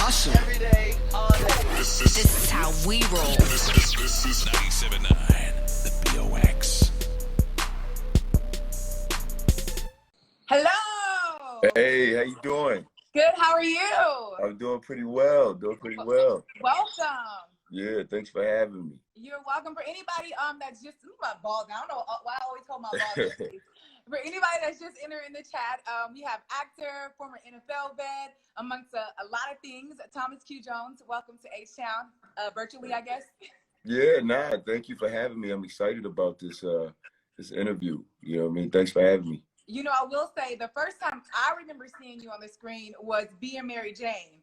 hustle. Every day, all day. This is how we roll. This is 97.9, the BOX. Hello. Hey, how you doing? Good. How are you? I'm doing pretty well. Welcome. Yeah, thanks for having me. You're welcome. For anybody that's just my balls. I don't know why I always hold my balls. For anybody that's just entering the chat, we have actor, former NFL vet, amongst a lot of things. Thomas Q. Jones, welcome to H-Town, virtually, I guess. Yeah, thank you for having me. I'm excited about this interview. You know what I mean? Thanks for having me. You know, I will say the first time I remember seeing you on the screen was Being Mary Jane.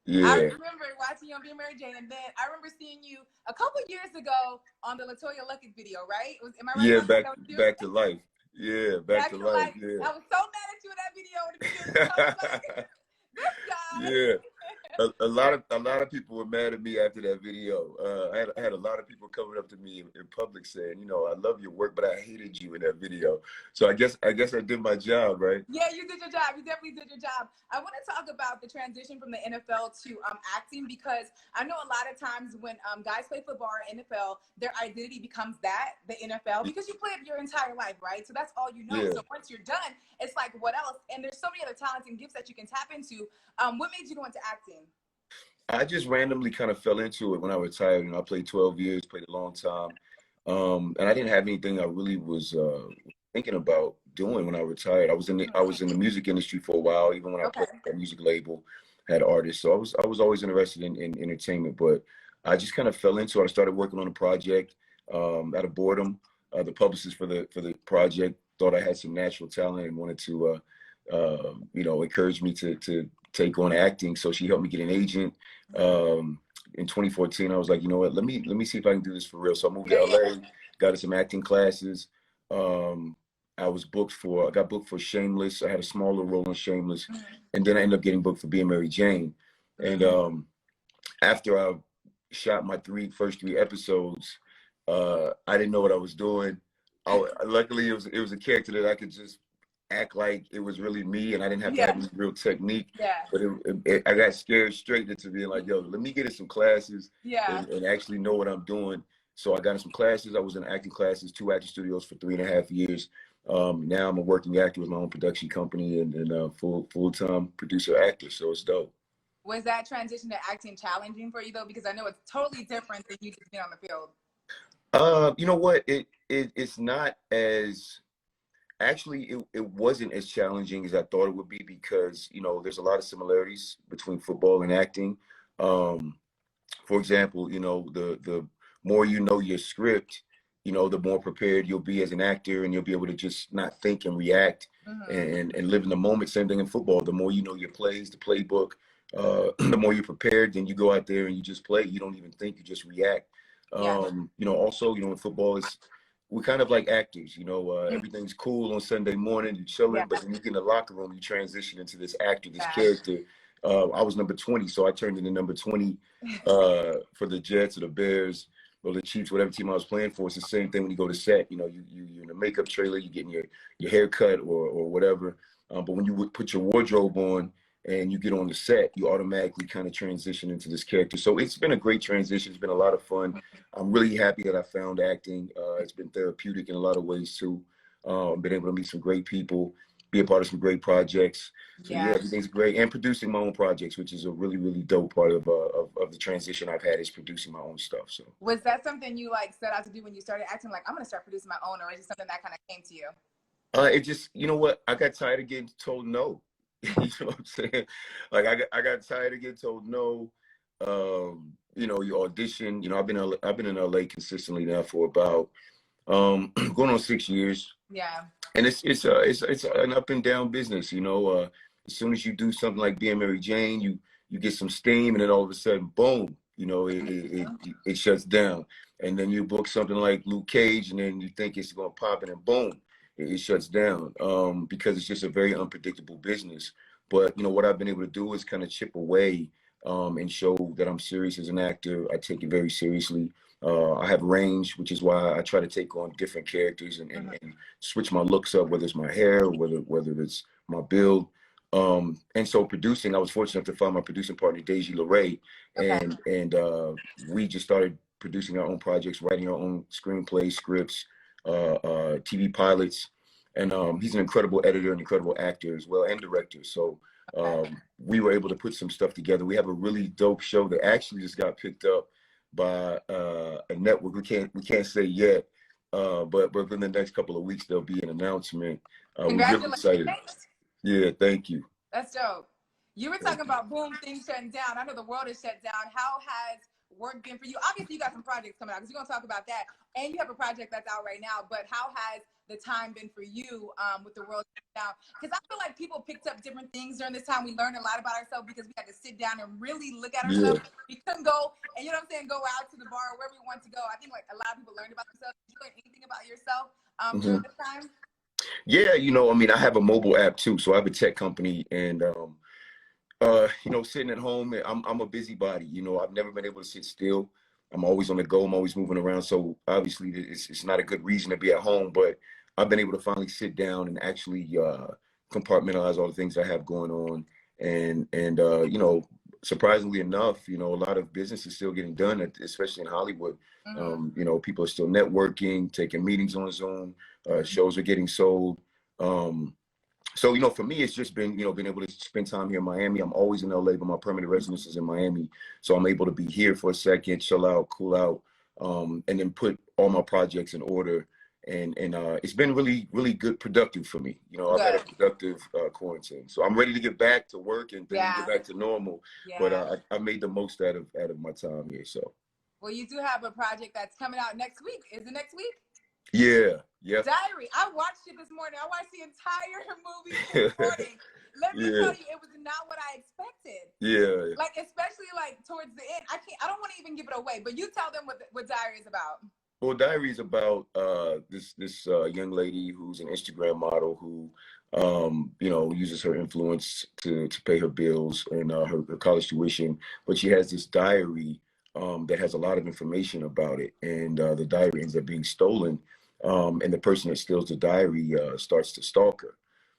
Yeah. I remember watching you on Being Mary Jane, and then I remember seeing you a couple years ago on the LaToya Luckett video, right? Am I right? Yeah, back to life. Yeah, back to life. Yeah. I was so mad at you in that video. I was like, this guy. Yeah. A lot of people were mad at me after that video. I had a lot of people coming up to me in public saying, you know, I love your work, but I hated you in that video. So I guess I did my job, right? Yeah, you did your job. You definitely did your job. I want to talk about the transition from the NFL to acting, because I know a lot of times when guys play football or NFL, their identity becomes the NFL, because you played your entire life, right? So that's all you know. Yeah. So once you're done, it's like, what else? And there's so many other talents and gifts that you can tap into. What made you go into acting? I just randomly kind of fell into it when I retired, and I played 12 years, played a long time. And I didn't have anything I really was thinking about doing when I retired. I was in the music industry for a while, even when I played a music label, had artists. So I was always interested in entertainment, but I just kind of fell into it. I started working on a project out of boredom. The publicist for the project thought I had some natural talent and wanted to encourage me to take on acting. So she helped me get an agent. In 2014, I was like, you know what, let me see if I can do this for real. So I moved to LA, got into some acting classes. I got booked for Shameless. I had a smaller role in Shameless. And then I ended up getting booked for Being Mary Jane. And after I shot my first three episodes, I didn't know what I was doing. Luckily, it was a character that I could just act like it was really me, and I didn't have to have any real technique. But I got scared straight into being like, yo, let me get in some classes and actually know what I'm doing. So I got in some classes. I was in acting classes, 2 acting studios for 3.5 years. Now I'm a working actor with my own production company and full-time producer actor. So it's dope. Was that transition to acting challenging for you though? Because I know it's totally different than you just being on the field. You know what? It's not as. Actually, it wasn't as challenging as I thought it would be, because, you know, there's a lot of similarities between football and acting. For example, you know, the more you know your script, you know, the more prepared you'll be as an actor, and you'll be able to just not think and react and live in the moment. Same thing in football. The more you know your plays, the playbook, the more you're prepared, then you go out there and you just play. You don't even think, you just react. You know, also, you know, in football, we're kind of like actors, you know, everything's cool on Sunday morning, you're chilling, but when you get in the locker room, you transition into this actor, this character. I was number 20, so I turned into number 20 for the Jets or the Bears or the Chiefs, whatever team I was playing for. It's the same thing when you go to set. You know, you're in a makeup trailer, you're getting your hair cut or whatever. But when you put your wardrobe on and you get on the set, you automatically kind of transition into this character. So it's been a great transition. It's been a lot of fun. I'm really happy that I found acting. It's been therapeutic in a lot of ways too. Been able to meet some great people, be a part of some great projects. So yeah, everything's great. And producing my own projects, which is a really, really dope part of the transition I've had, is producing my own stuff. So was that something you set out to do when you started acting? Like, I'm going to start producing my own, or is it something that kind of came to you? It just, you know what? I got tired of getting told no. You know what I'm saying? Like, I got tired of getting told no. You know, you audition. You know, I've been in LA consistently now for about going on 6 years. Yeah. And it's an up and down business. You know, as soon as you do something like Being Mary Jane, you get some steam, and then all of a sudden, boom, you know, it shuts down. And then you book something like Luke Cage, and then you think it's gonna pop, and then boom, it shuts down, because it's just a very unpredictable business. But, you know, what I've been able to do is kind of chip away and show that I'm serious as an actor. I take it very seriously. I have range, which is why I try to take on different characters and switch my looks up, whether it's my hair or whether it's my build. And so producing, I was fortunate to find my producing partner, Deji LeRae, Okay. and we just started producing our own projects, writing our own screenplays, scripts, TV pilots. And he's an incredible editor, an incredible actor as well, and director. So we were able to put some stuff together. We have a really dope show that actually just got picked up by a network. We can't say yet, but within the next couple of weeks there'll be an announcement. We're really excited. Yeah, thank you. That's dope. You were talking about boom, things shutting down. I know the world is shut down. How has work been for you? Obviously, you got some projects coming out because you're going to talk about that. And you have a project that's out right now. But how has the time been for you with the world now? Because I feel like people picked up different things during this time. We learned a lot about ourselves because we had to sit down and really look at ourselves. Yeah. We couldn't go and, you know what I'm saying, go out to the bar or wherever we want to go. I think like a lot of people learned about themselves. Did you learn anything about yourself during this time? Yeah, I mean, I have a mobile app too. So I have a tech company, and sitting at home, I'm a busybody. I've never been able to sit still. I'm always on the go. I'm always moving around. So obviously it's not a good reason to be at home, but I've been able to finally sit down and actually compartmentalize all the things I have going on. And surprisingly enough, a lot of business is still getting done, especially in Hollywood. People are still networking, taking meetings on Zoom, shows are getting sold. So, for me, it's just been, being able to spend time here in Miami. I'm always in LA, but my permanent residence is in Miami. So I'm able to be here for a second, chill out, cool out, and then put all my projects in order. And it's been really, really good, productive for me. I've had a productive quarantine. So I'm ready to get back to work and get back to normal. Yeah. But I made the most out of my time here. So. Well, you do have a project that's coming out next week. Is it next week? Yeah. Diary. I watched it this morning. I watched the entire movie this morning. Let me tell you, it was not what I expected. Yeah. Like, especially like towards the end. I don't want to even give it away, but you tell them what Diary is about. Well, Diary is about this young lady who's an Instagram model who uses her influence to pay her bills and her college tuition, but she has this diary that has a lot of information about it, and the diary ends up being stolen. And the person that steals the diary starts to stalk her.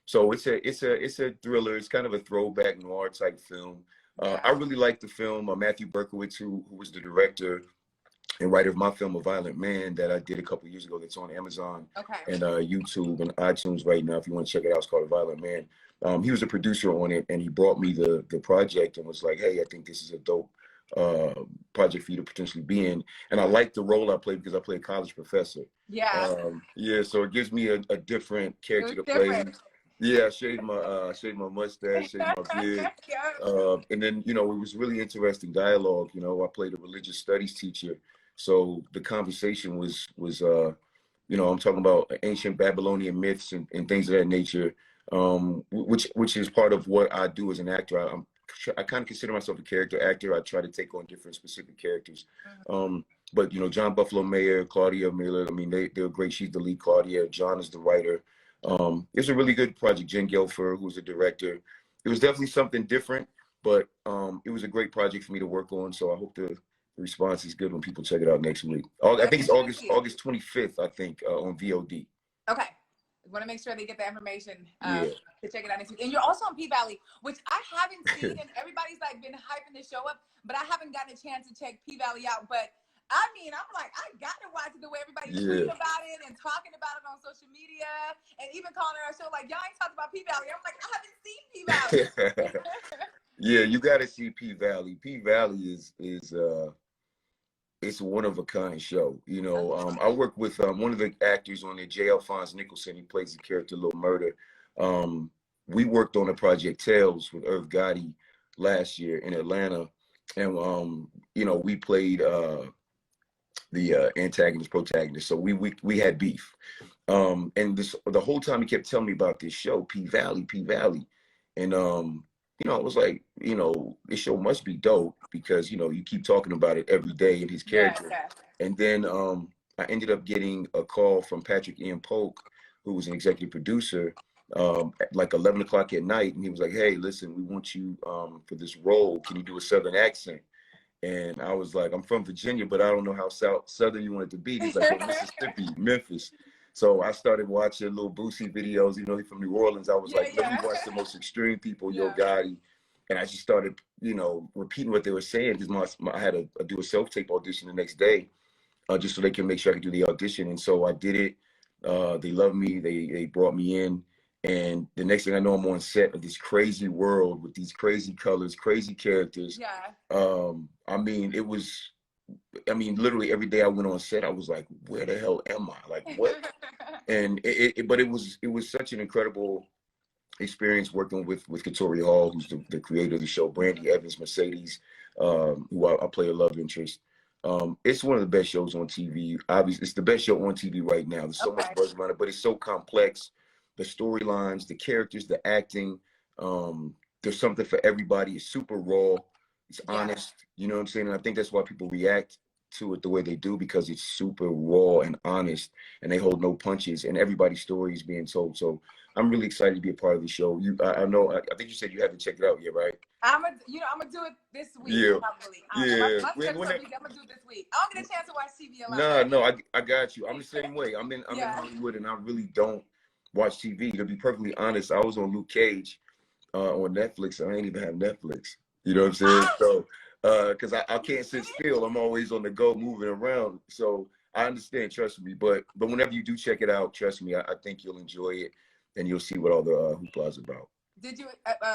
So it's a thriller. It's kind of a throwback noir type film. I really like the film. Matthew Berkowitz, who was the director and writer of my film, A Violent Man, that I did a couple of years ago, that's on Amazon and YouTube and iTunes right now. If you want to check it out, it's called A Violent Man. He was a producer on it, and he brought me the project and was like, hey, I think this is a dope project for you to potentially be in. And I like the role I play because I play a college professor. So it gives me a different character to play. Yeah, I shaved my mustache, shaved my beard. And then, it was really interesting dialogue. I played a religious studies teacher. So the conversation was I'm talking about ancient Babylonian myths and things of that nature, which is part of what I do as an actor. I kind of consider myself a character actor. I try to take on different specific characters. But, John Buffalo Mayer, Claudia Miller, I mean, they're great. She's the lead, Claudia. John is the writer. It's a really good project. Jen Gelfer, who's the director. It was definitely something different, but it was a great project for me to work on. So I hope the response is good when people check it out next week. I think it's August 25th, I think, on VOD. Okay. I want to make sure they get the information to check it out next week. And you're also on PValley, which I haven't seen, and everybody's like been hyping the show up, but I haven't gotten a chance to check PValley out. But I mean, I'm like, I got to watch it the way everybody's tweeting about it and talking about it on social media and even calling our show like, y'all ain't talking about PValley. I'm like, I haven't seen PValley. Yeah, you got to see PValley. PValley is it's a one of a kind show. I work with one of the actors on there, J. Alphonse Nicholson. He plays the character Lil Murder. We worked on a project Tales with Irv Gotti last year in Atlanta, and we played the antagonist, protagonist. So we had beef, and the whole time he kept telling me about this show, PValley, and I was like, this show must be dope because, you keep talking about it every day in his character. And then I ended up getting a call from Patrick Ian Polk, who was an executive producer, at like 11 o'clock at night. And he was like, hey, listen, we want you for this role. Can you do a Southern accent? And I was like, I'm from Virginia, but I don't know how Southern you want it to be. He's like, well, Mississippi, Memphis. So I started watching little Boosie videos. You know, he's from New Orleans. I was Yeah, like, let me yeah. watch the most extreme people, Yo Yeah. Gotti. And I just started, you know, repeating what they were saying because I had to do a self-tape audition the next day, just so they can make sure I could do the audition. And so I did it. They loved me. They brought me in. And the next thing I know, I'm on set of this crazy world with these crazy colors, crazy characters. Yeah. I mean, literally every day I went on set, I was like, where the hell am I? Like, what? And but it was such an incredible experience working with Katori Hall, who's the creator of the show, Brandy Evans Mercedes, who I play a love interest. It's one of the best shows on TV. Obviously, it's the best show on TV right now. There's so much buzz around it, but it's so complex. The storylines, the characters, the acting. There's something for everybody. It's super raw. It's honest. You know what I'm saying? And I think that's why people react to it the way they do, because it's super raw and honest, and they hold no punches, and everybody's story is being told. So I'm really excited to be a part of the show. I know. I think you said you haven't checked it out yet, right? I'm gonna do it this week. Yeah. Probably. Yeah. I'm gonna do it this week. I don't get a chance to watch TV a lot. No, I got you. I'm the same way. I'm in Hollywood, and I really don't watch TV. To be perfectly honest, I was on Luke Cage on Netflix. I ain't even have Netflix. You know what I'm saying? So, because I can't sit still. I'm always on the go, moving around. So I understand. Trust me. But whenever you do check it out, trust me, I think you'll enjoy it, and you'll see what all the hoopla is about. Did you?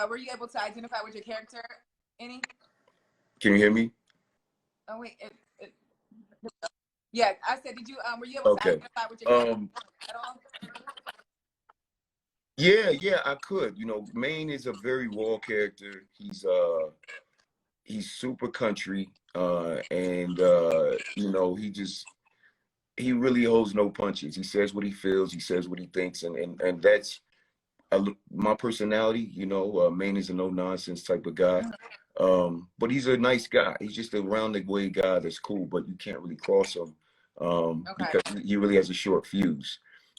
Were you able to identify with your character any? Can you hear me? Oh wait. Yeah, I said, did you? Were you able to identify with your character at all? Yeah, I could. You know, Maine is a very raw character. He's super country, and you know, he really holds no punches. He says what he feels. He says what he thinks, and that's my personality. You know, Maine is a no nonsense type of guy, but he's a nice guy. He's just a rounded way guy that's cool, but you can't really cross him because he really has a short fuse.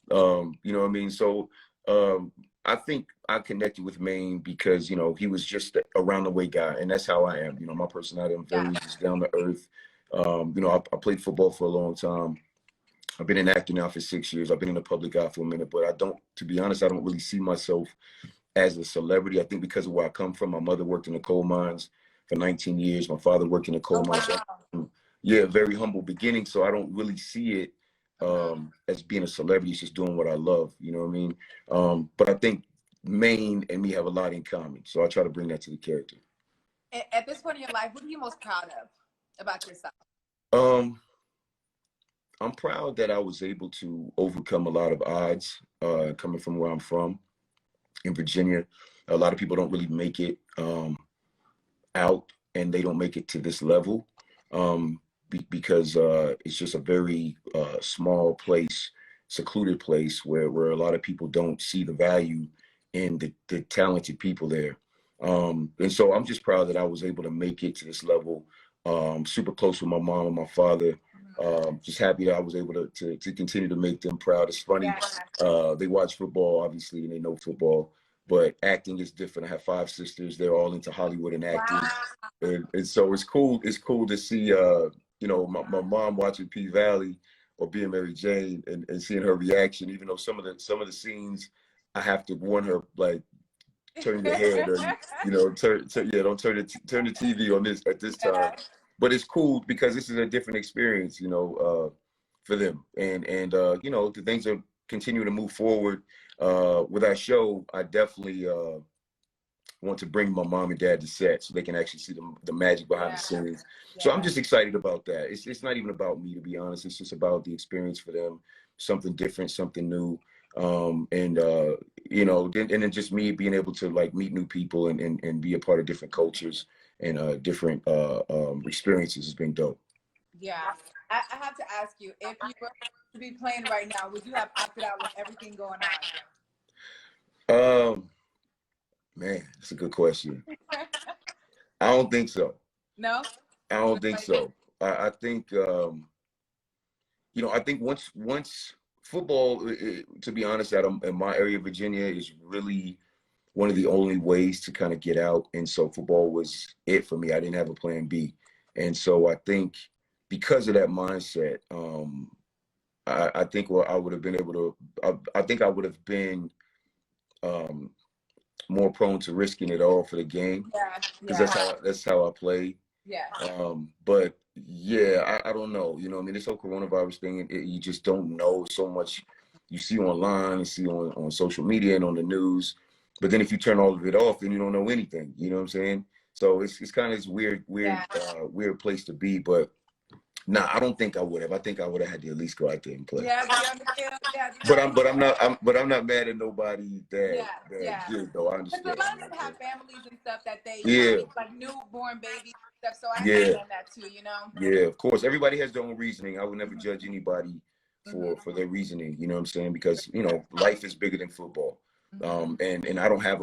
You know what I mean? So I think I connected with Maine because, you know, he was just a round the way guy, and that's how I am. You know, my personality, I'm very just down to earth. You know, I played football for a long time. I've been an actor now for 6 years. I've been in the public eye for a minute, but to be honest, I don't really see myself as a celebrity. I think because of where I come from, my mother worked in the coal mines for 19 years. My father worked in the coal mines. Wow. Yeah, very humble beginning. So I don't really see it as being a celebrity. It's just doing what I love. You know what I mean? But I think Maine and me have a lot in common. So I try to bring that to the character. At this point in your life, what are you most proud of about yourself? I'm proud that I was able to overcome a lot of odds coming from where I'm from in Virginia. A lot of people don't really make it out, and they don't make it to this level because it's just a very small place, secluded place where a lot of people don't see the value in the talented people there. And so I'm just proud that I was able to make it to this level. Super close with my mom and my father. Just happy that I was able to continue to make them proud. It's funny. They watch football, obviously, and they know football, but acting is different. I have 5 sisters. They're all into Hollywood and acting. Wow. And so it's cool. It's cool to see, you know, my mom watching PValley or being Mary Jane and seeing her reaction, even though some of the scenes I have to warn her, like, turn your head, or, you know, don't turn the TV on this at this time. But it's cool because this is a different experience, you know, for them. And you know, the things are continuing to move forward. With our show, I definitely want to bring my mom and dad to set so they can actually see the magic behind the scenes. So I'm just excited about that. It's not even about me, to be honest. It's just about the experience for them, something different, something new. And you know, and then just me being able to, like, meet new people and be a part of different cultures and different experiences has been dope. Yeah, I have to ask you, if you were to be playing right now, would you have opted out with everything going on? Man, that's a good question. I don't think so. No? I don't think so. I think you know, I think once football, to be honest, in my area of Virginia, is really one of the only ways to kind of get out. And so football was it for me. I didn't have a plan B. And so I think because of that mindset, I think I would have been able to. I think I would have been more prone to risking it all for the game, Yeah, because yeah, that's how I play. yeah. But yeah, I don't know. You know, I mean, this whole coronavirus thing, you just don't know so much. You see online and see on social media and on the news, but then if you turn all of it off, then you don't know anything. You know what I'm saying? So it's kind of this Yeah. weird place to be. But nah, I don't think I would have. I think I would have had to at least go out there and play. Yeah, be on the field. Yeah, But I'm not mad at nobody that yeah. did though. I Because understand. a lot of them have families and stuff that they, Yeah. like newborn babies and stuff. So I Yeah. understand that too, you know? Yeah, of course. Everybody has their own reasoning. I would never judge anybody for their reasoning. You know what I'm saying? Because you know, life is bigger than football. And I don't have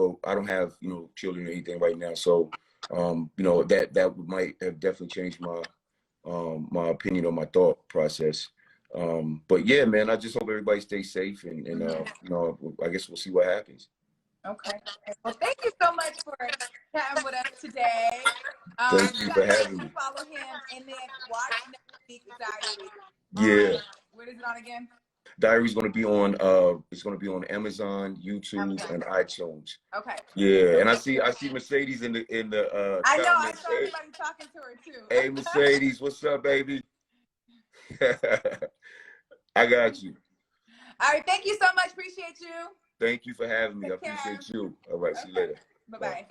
you know, children or anything right now. So you know, that might have definitely changed my my opinion or my thought process. But yeah, man, I just hope everybody stays safe and you know, I guess we'll see what happens. Okay. Well, thank you so much for chatting with us today. Thank you for having me. Follow him and then watch Next Week Diary. Yeah. Where is it on again? Diary's gonna be on it's gonna be on Amazon, YouTube, and iTunes. Okay. Yeah, and I see Mercedes in the I know, I comments. saw everybody talking to her too. Hey Mercedes, what's up, baby? I got you. All right, thank you so much. Appreciate you. Thank you for having me. Take I appreciate care. you. All right, see you later. Bye-bye.